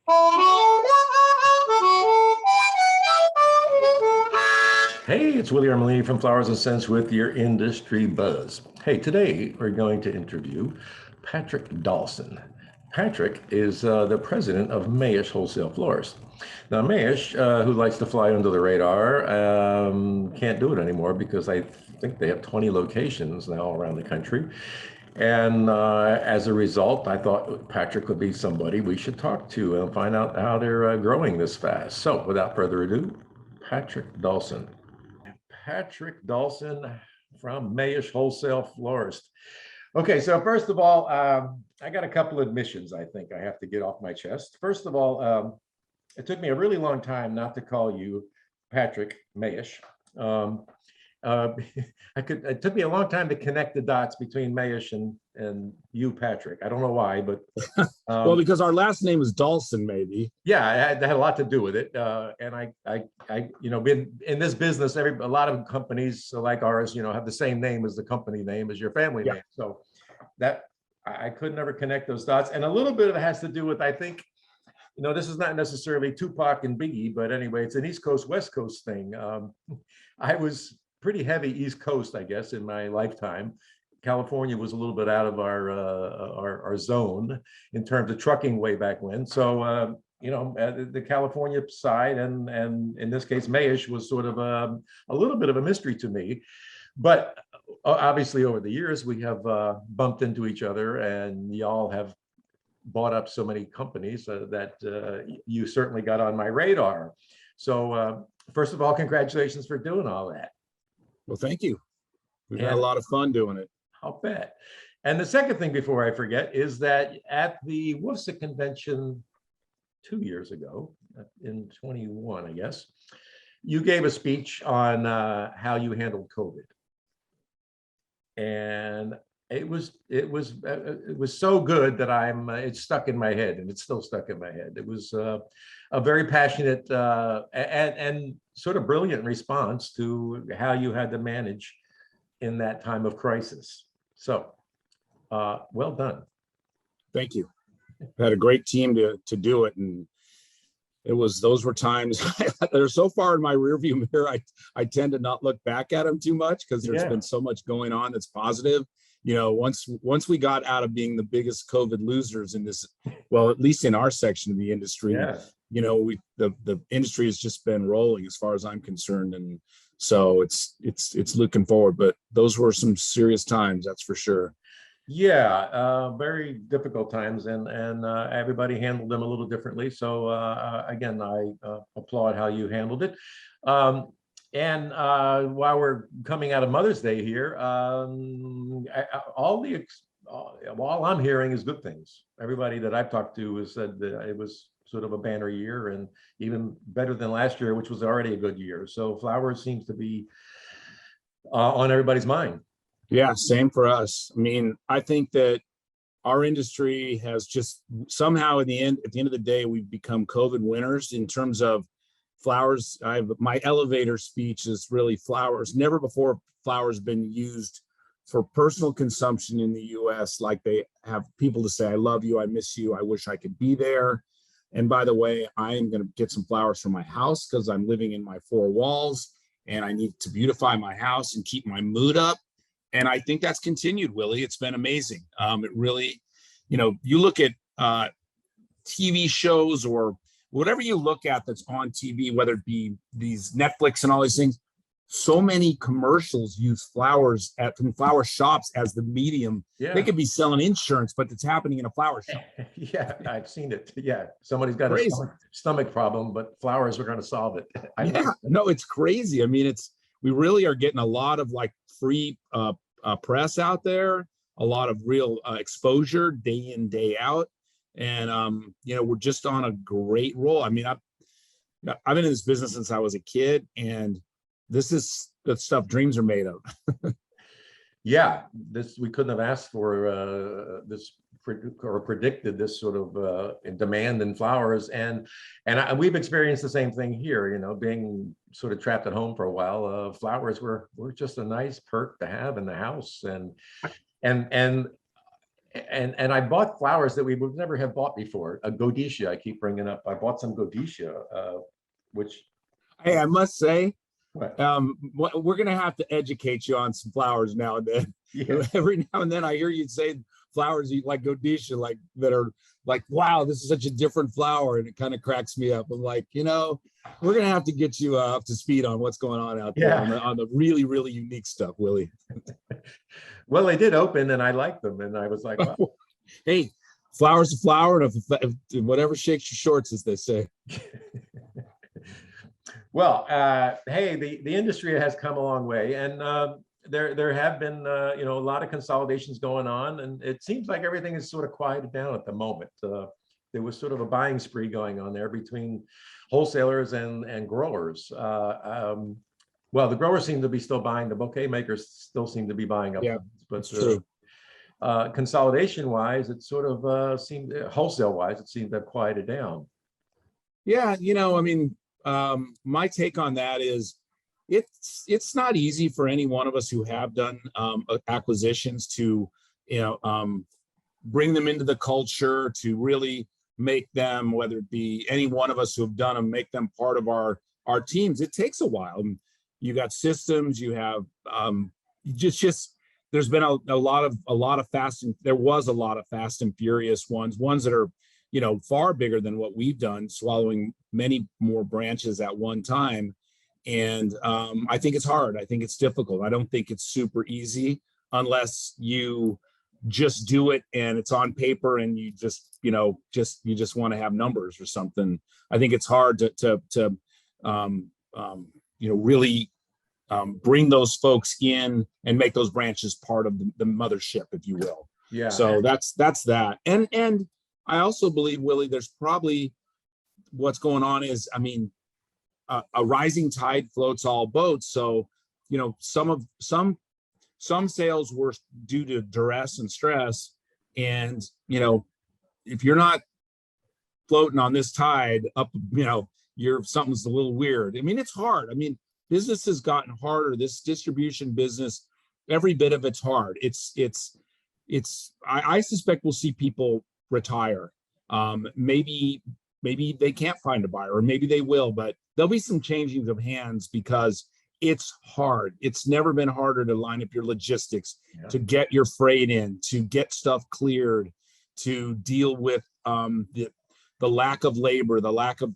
Hey, it's Willie Armelini from Flowers and Scents with your industry buzz. Hey, today we're going to interview Patrick Dahlson. Patrick is the president of Mayesh Wholesale Florist. Now, Mayesh, who likes to fly under the radar, can't do it anymore because I think they have 20 locations now around the country. And as a result, I thought Patrick would be somebody we should talk to and find out how they're growing this fast. So, without further ado, Patrick Dahlson. Patrick Dahlson from Mayesh Wholesale Florist. Okay, so first of all, I got a couple of admissions I think I have to get off my chest. First of all, it took me a really long time not to call you Patrick Mayesh. Um, uh, it took me a long time to connect the dots between Mayesh and you, Patrick. I don't know why, but well, because our last name is Dahlson, maybe. Yeah, it had a lot to do with it. And been in this business, a lot of companies like ours, have the same name as the company name as your family name. So that I could never connect those dots. And a little bit of it has to do with, I think, this is not necessarily Tupac and Biggie, but anyway, it's an East Coast, West Coast thing. I was pretty heavy East Coast, I guess, in my lifetime. California was a little bit out of our zone in terms of trucking way back when. So the California side and in this case Mayesh was sort of a little bit of a mystery to me. But obviously over the years we have bumped into each other, and y'all have bought up so many companies that you certainly got on my radar. So first of all, congratulations for doing all that. Well, thank you. We've had a lot of fun doing it. I'll bet. And the second thing before I forget is that at the WFSA convention 2 years ago, in 21, I guess, you gave a speech on how you handled COVID. And it was so good that it's stuck in my head, and it's still stuck in my head. It was a very passionate and sort of brilliant response to how you had to manage in that time of crisis. So, well done. Thank you. I had a great team to do it, and those were times they're so far in my rearview mirror. I tend to not look back at them too much because there's been so much going on that's positive. Once we got out of being the biggest COVID losers in this, well, at least in our section of the industry, the industry has just been rolling as far as I'm concerned, and so it's looking forward. But those were some serious times, that's for sure. Yeah, very difficult times, and everybody handled them a little differently. So again, I applaud how you handled it. And while we're coming out of Mother's Day here, all I'm hearing is good things. Everybody that I've talked to has said that it was sort of a banner year, and even better than last year, which was already a good year. So flowers seems to be on everybody's mind. Yeah, same for us. I mean, I think that our industry has just somehow at the end of the day, we've become COVID winners in terms of flowers. My elevator speech is really flowers. Never before flowers been used for personal consumption in the US like they have people to say, I love you, I miss you, I wish I could be there. And by the way, I am going to get some flowers for my house because I'm living in my four walls and I need to beautify my house and keep my mood up. And I think that's continued, Willie. It's been amazing. It really, you look at TV shows or whatever you look at that's on TV, whether it be these Netflix and all these things, so many commercials use flowers from flower shops as the medium. Yeah. They could be selling insurance, but it's happening in a flower shop. Yeah, I've seen it. Yeah, somebody's got a stomach problem, but flowers are going to solve it. No, it's crazy. I mean, we really are getting a lot of like free press out there, a lot of real exposure day in, day out. And, we're just on a great roll. I mean, I've been in this business since I was a kid, and this is the stuff dreams are made of. Yeah, we couldn't have asked for this or predicted this sort of demand in flowers, and we've experienced the same thing here. Being sort of trapped at home for a while, flowers were just a nice perk to have in the house, and and I bought flowers that we would never have bought before. A Godetia, I keep bringing up. I bought some Godetia, which Hey, I must say, what? we're gonna have to educate you on some flowers now and then. Yeah, Every now and then, I hear you say flowers you like Godetia, like that are like, wow, this is such a different flower, and it kind of cracks me up. I'm like, we're gonna have to get you up to speed on what's going on out there yeah. on the really really unique stuff, Willie. Well, they did open, and I liked them, and I was like, wow. Hey, flower's a flower, and if whatever shakes your shorts, as they say. Well, hey, the industry has come a long way, and there have been a lot of consolidations going on, and it seems like everything is sort of quieted down at the moment. There was sort of a buying spree going on there between wholesalers and growers. Well, the growers seem to be still buying. The bouquet makers still seem to be buying up. Yeah, But it's true. consolidation wise, it sort of seemed wholesale wise, it seemed to have quieted down. Yeah, I mean, my take on that is it's not easy for any one of us who have done acquisitions to bring them into the culture, to really make them, whether it be any one of us who have done them, make them part of our teams. It takes a while. You got systems, you have just there's been a lot of fast, and there was a lot of fast and furious ones that are far bigger than what we've done, swallowing many more branches at one time. And I think it's hard. I think it's difficult. I don't think it's super easy unless you just do it and it's on paper and you just want to have numbers or something. I think it's hard to really bring those folks in and make those branches part of the mothership, if you will. Yeah. So that's that. And I also believe, Willie, there's probably what's going on is, I mean, a rising tide floats all boats. So, some sales were due to duress and stress. And, if you're not floating on this tide up, something's a little weird. I mean, it's hard. I mean, business has gotten harder. This distribution business, every bit of it's hard. I suspect we'll see people retire. Maybe they can't find a buyer, or maybe they will, but there'll be some changing of hands because it's hard. It's never been harder to line up your logistics, to get your freight in, to get stuff cleared, to deal with the lack of labor, the lack of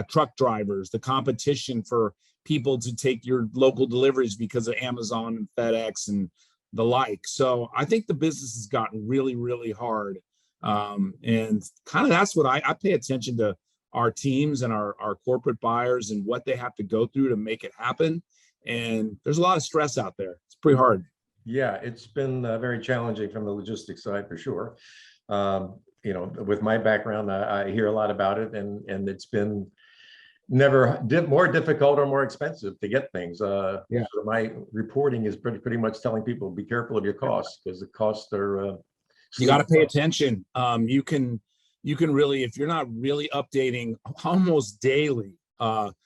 truck drivers, the competition for people to take your local deliveries because of Amazon and FedEx and the like. So I think the business has gotten really, really hard. And kind of that's what I pay attention to, our teams and our corporate buyers and what they have to go through to make it happen. And there's a lot of stress out there. It's pretty hard. Yeah, it's been very challenging from the logistics side for sure. With my background, I hear a lot about it, and it's been never more difficult or more expensive to get things. So my reporting is pretty much telling people, be careful of your costs, because the costs are you got to pay attention. You can really, if you're not really updating almost daily,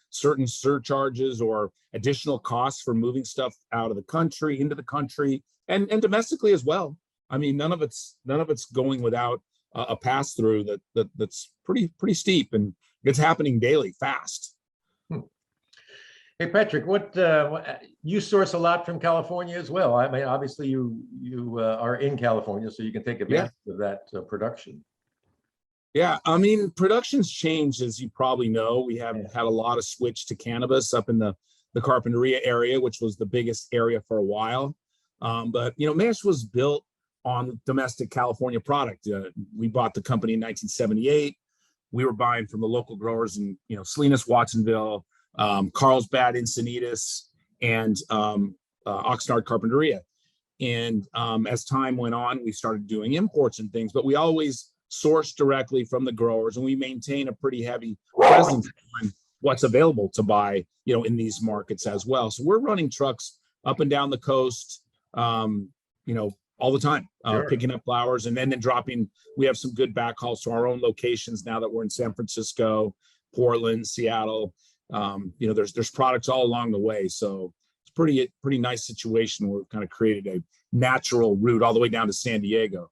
certain surcharges or additional costs for moving stuff out of the country, into the country, and domestically as well. I mean, none of it's going without a pass through that's pretty steep, and it's happening daily, fast. Hey, Patrick, what you source a lot from California as well. I mean, obviously you are in California, so you can take advantage of that production. Yeah, I mean, production's changed, as you probably know. We have had a lot of switch to cannabis up in the Carpinteria area, which was the biggest area for a while. But Mayesh was built on domestic California product. We bought the company in 1978. We were buying from the local growers in Salinas, Watsonville, Carlsbad, Encinitas, and Oxnard, Carpinteria. And as time went on, we started doing imports and things, but we always source directly from the growers, and we maintain a pretty heavy presence on what's available to buy, in these markets as well. So we're running trucks up and down the coast, all the time, picking up flowers and then dropping. We have some good backhauls to our own locations now that we're in San Francisco, Portland, Seattle. There's products all along the way. So pretty nice situation where we've kind of created a natural route all the way down to San Diego.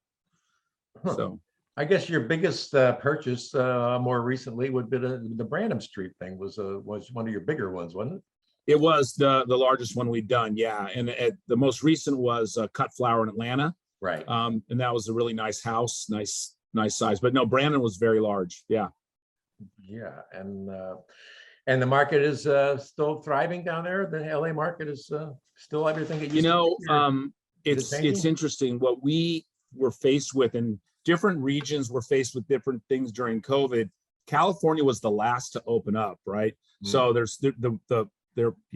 Huh. So I guess your biggest purchase more recently would be the Branham Street thing was one of your bigger ones, wasn't it? it was the largest one we've done, yeah. And the most recent was Cut Flower in Atlanta, Right. and that was a really nice house, nice size. But no, Brandon was very large, yeah. Yeah, and the market is still thriving down there. The LA market is still everything it used to be. It's interesting what we were faced with, in different regions were faced with different things during COVID. California was the last to open up, right? So there's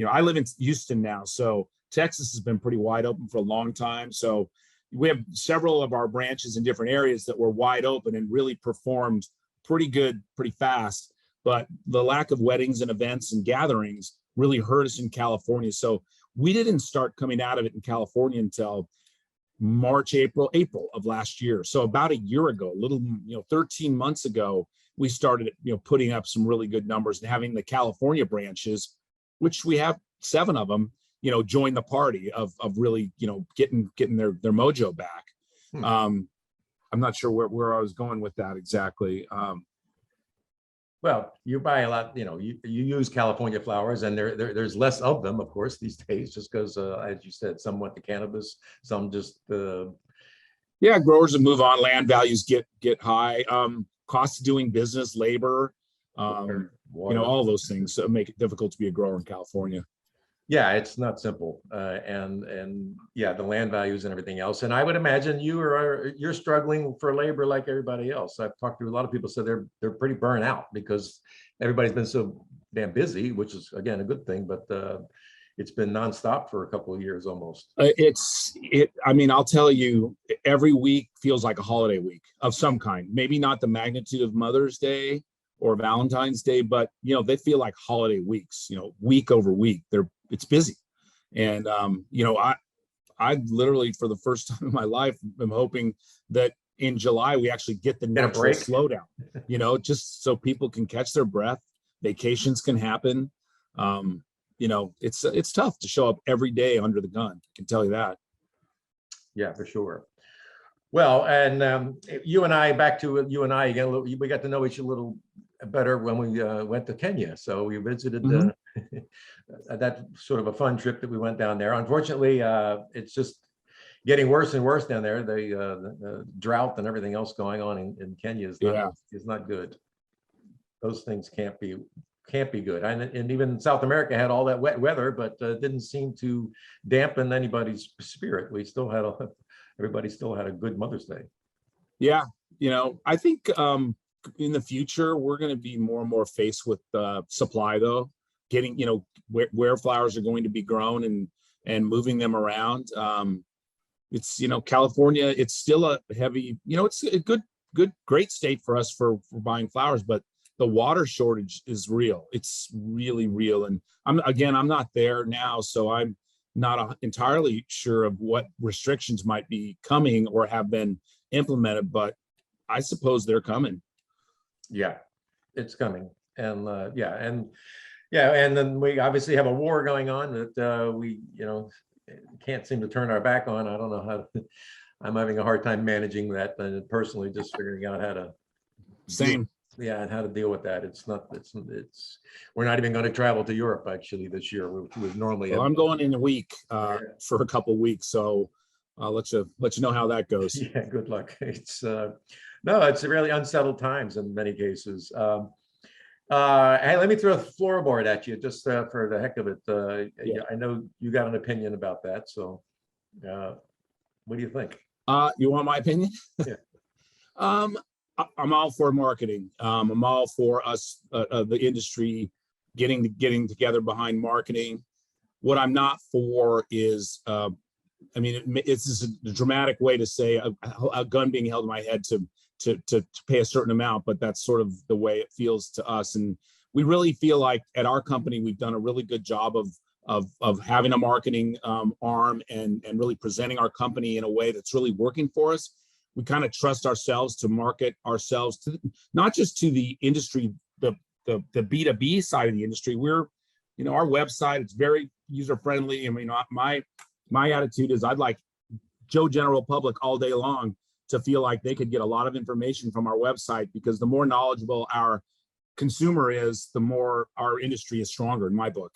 I live in Houston now, so Texas has been pretty wide open for a long time. So we have several of our branches in different areas that were wide open and really performed pretty good, pretty fast. But the lack of weddings and events and gatherings really hurt us in California. So we didn't start coming out of it in California until March, April of last year. So about a year ago, 13 months ago, we started, putting up some really good numbers and having the California branches, which we have 7 of them, join the party of really, getting their mojo back. I'm not sure where I was going with that exactly. Well, you buy a lot, you use California flowers, and there's less of them, of course, these days, just because, as you said, some went to cannabis, some just. Yeah, growers will move on. Land values get high. Cost of doing business, labor, Water. All those things make it difficult to be a grower in California. Yeah, it's not simple, and yeah, the land values and everything else. And I would imagine you're struggling for labor like everybody else. I've talked to a lot of people, so they're pretty burnt out because everybody's been so damn busy, which is again a good thing, but it's been nonstop for a couple of years almost. I mean, I'll tell you, every week feels like a holiday week of some kind. Maybe not the magnitude of Mother's Day or Valentine's Day, but they feel like holiday weeks. Week over week, it's busy, and I literally, for the first time in my life, am hoping that in July we actually get the natural slowdown. Just so people can catch their breath, vacations can happen. It's tough to show up every day under the gun. I can tell you that. Yeah, for sure. Well, and you and I, back to you and I again, we got to know each other a little better when we went to Kenya. So we visited that sort of a fun trip that we went down there. Unfortunately, it's just getting worse and worse down there. The drought and everything else going on in Kenya is not good. Those things can't be good. And even South America had all that wet weather, but didn't seem to dampen anybody's spirit. Everybody still had a good Mother's Day. Yeah, I think in the future we're going to be more and more faced with supply, though, getting where flowers are going to be grown and moving them around. It's California, it's still a heavy, it's a great state for us for buying flowers, but the water shortage is real. It's really real. And I'm not there now, so I'm not entirely sure of what restrictions might be coming or have been implemented, but I suppose they're coming. Yeah, it's coming. And and then we obviously have a war going on that we can't seem to turn our back on. I don't know how I'm having a hard time managing that, and personally just figuring out how to and how to deal with that. We're not even going to travel to Europe actually this year. We normally I'm going in a week for a couple of weeks, so I'll let you know how that goes. Yeah, good luck. It's it's really unsettled times in many cases. Hey, let me throw a floorboard at you just for the heck of it. I know you got an opinion about that, so what do you think? You want my opinion? Yeah. I'm all for marketing. I'm all for us, the industry, getting together behind marketing. What I'm not for is, it's just a dramatic way to say a gun being held in my head to pay a certain amount, but that's sort of the way it feels to us. And we really feel like at our company we've done a really good job of having a marketing arm and really presenting our company in a way that's really working for us. We kind of trust ourselves to market ourselves to not just to the industry, the B2B side of the industry. We're, our website, it's very, user friendly. I mean, my attitude is I'd like Joe General Public all day long to feel like they could get a lot of information from our website, because the more knowledgeable our consumer is, the more our industry is stronger in my book.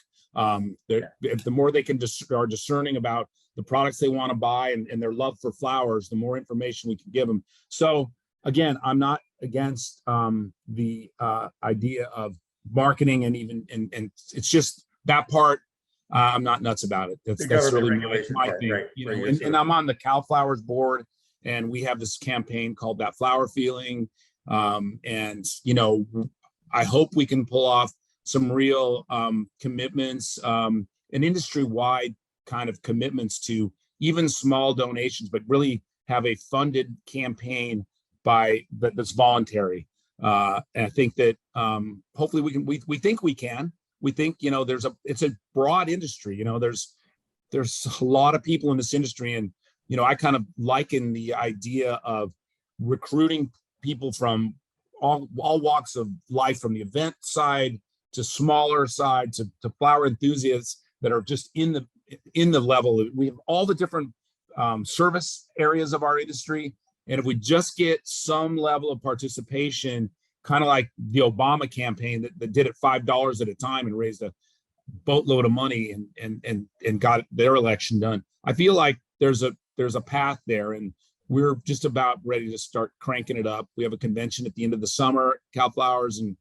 If the more they can are discerning about the products they want to buy and their love for flowers, the more information we can give them. So again, I'm not against the idea of marketing and it's just that part. I'm not nuts about it. The That's government really regulation my part, thing, right? you Where know. you're And, sort and of- I'm on the Cal Flowers board, and we have this campaign called That Flower Feeling. And you know, I hope we can pull off some real commitments, an industry-wide kind of commitments to even small donations, but really have a funded campaign that's voluntary. And I think that hopefully we can. We think we can. We think, you know, it's a broad industry. You know, there's a lot of people in this industry, and you know, I kind of liken the idea of recruiting people from all walks of life, from the event side to smaller side to flower enthusiasts that are just in the level. We have all the different service areas of our industry, and if we just get some level of participation, kind of like the Obama campaign that did it $5 at a time and raised a boatload of money and got their election done. I feel like there's a path there, and we're just about ready to start cranking it up. We have a convention at the end of the summer, Cal Flowers, and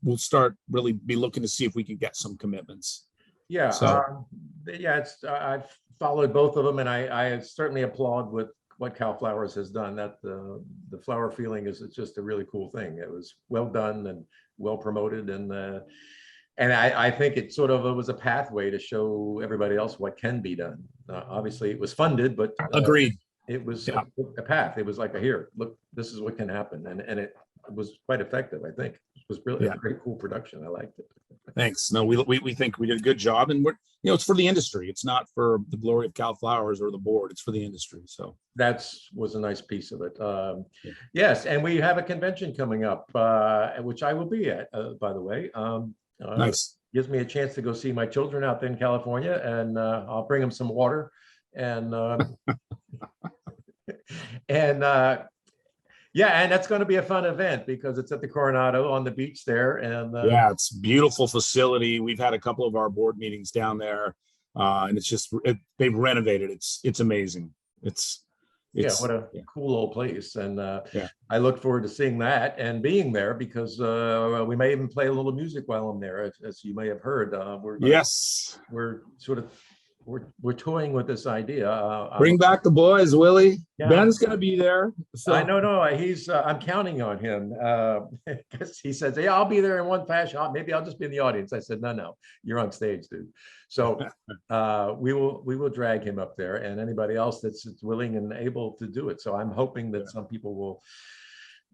we'll start really be looking to see if we can get some commitments. Yeah, So it's I've followed both of them, and I certainly applaud with what Cal Flowers has done. That the flower feeling is just a really cool thing. It was well done and well promoted, and I think it was a pathway to show everybody else what can be done. Obviously, it was funded, but agreed. it was Yeah. a path. It was like here, look, this is what can happen, and it was quite effective. I think it was really a very cool production. I liked it. Thanks. No, we think we did a good job, and we're, you know, it's for the industry. It's not for the glory of Cal Flowers or the board. It's for the industry. So Was a nice piece of it. Yeah. Yes, and we have a convention coming up, which I will be at, by the way. nice. Gives me a chance to go see my children out there in California, and I'll bring them some water and and yeah, and that's going to be a fun event because it's at the Coronado on the beach there, and Yeah, it's a beautiful facility. We've had a couple of our board meetings down there, and it's just they've renovated. It's amazing. It's yeah, what a yeah. cool old place, and Yeah. I look forward to seeing that and being there because we may even play a little music while I'm there, as you may have heard. Yes. We're sort of we're toying with this idea. Bring back the boys, Willie. Yeah. Ben's gonna be there. So I no, he's I'm counting on him because he says, "Yeah, I'll be there in one fashion. Maybe I'll just be in the audience." I said, "No, you're on stage, dude." So we will drag him up there, and anybody else that's willing and able to do it. So I'm hoping that some people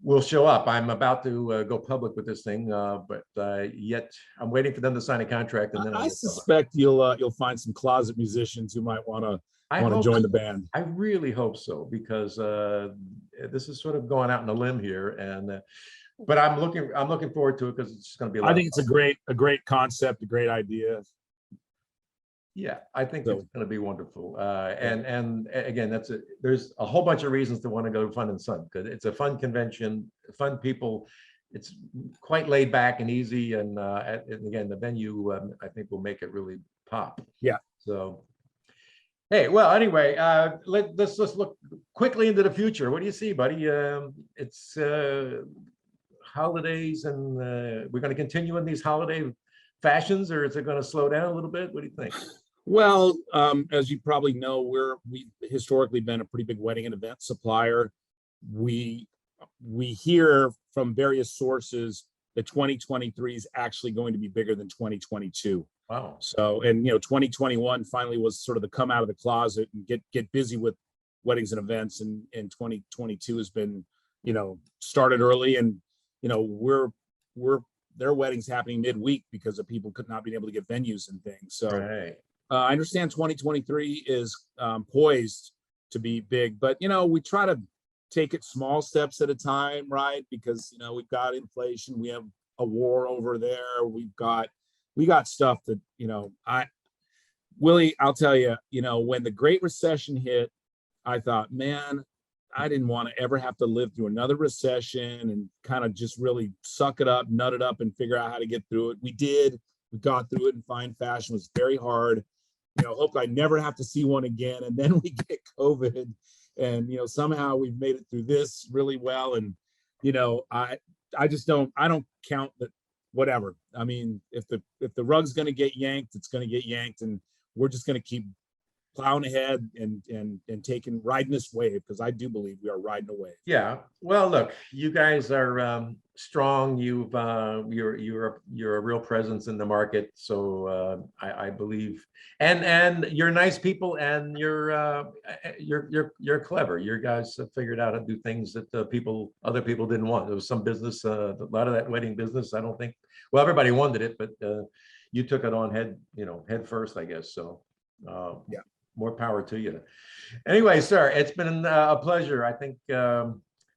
will show up. I'm about to go public with this thing, but yet I'm waiting for them to sign a contract, and then I suspect you'll find some closet musicians who might want to join the band. I really hope so, because this is sort of going out on a limb here, and but I'm looking forward to it because it's going to be. I think it's a great concept, a great idea. Yeah, I think it's going to be wonderful. And again, there's a whole bunch of reasons to want to go to Fun and Sun, because it's a fun convention, fun people. It's quite laid back and easy, and again, the venue I think will make it really pop. Yeah. So. Hey, well, anyway, let's look quickly into the future. What do you see, buddy? It's holidays, and we're going to continue in these holiday fashions, or is it going to slow down a little bit? What do you think? Well, as you probably know, we've historically been a pretty big wedding and event supplier. We hear from various sources that 2023 is actually going to be bigger than 2022. Wow. So, and you know, 2021 finally was sort of the come out of the closet and get busy with weddings and events, and 2022 has been, you know, started early, and you know, their weddings happening midweek because of people could not be able to get venues and things. So right. I understand 2023 is poised to be big, but you know, we try to take it small steps at a time, right? Because you know, we've got inflation, we have a war over there, we got stuff that, you know, Willie, I'll tell you, when the Great Recession hit, I thought, man, I didn't want to ever have to live through another recession and kind of just really suck it up, nut it up, and figure out how to get through it. We did. We got through it in fine fashion. It was very hard. Hope I never have to see one again. And then we get COVID, and somehow we've made it through this really well. And I just I don't count that. Whatever. I mean, if the rug's going to get yanked, it's going to get yanked, and we're just going to keep plowing ahead and riding this wave, because I do believe we are riding a wave. Yeah. Well, look, you guys are strong. You're a real presence in the market. So I believe, and you're nice people, and you're clever. Your guys have figured out how to do things that other people didn't want. There was some business, a lot of that wedding business. I don't think, well, everybody wanted it, but you took it on head first, I guess. So yeah. More power to you. Anyway, sir, it's been a pleasure. I think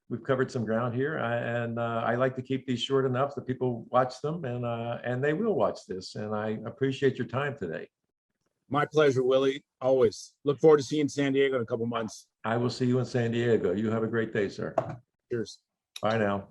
we've covered some ground here, and I like to keep these short enough that people watch them, and they will watch this. And I appreciate your time today. My pleasure, Willie. Always look forward to seeing you in San Diego in a couple months. I will see you in San Diego. You have a great day, sir. Cheers. Bye now.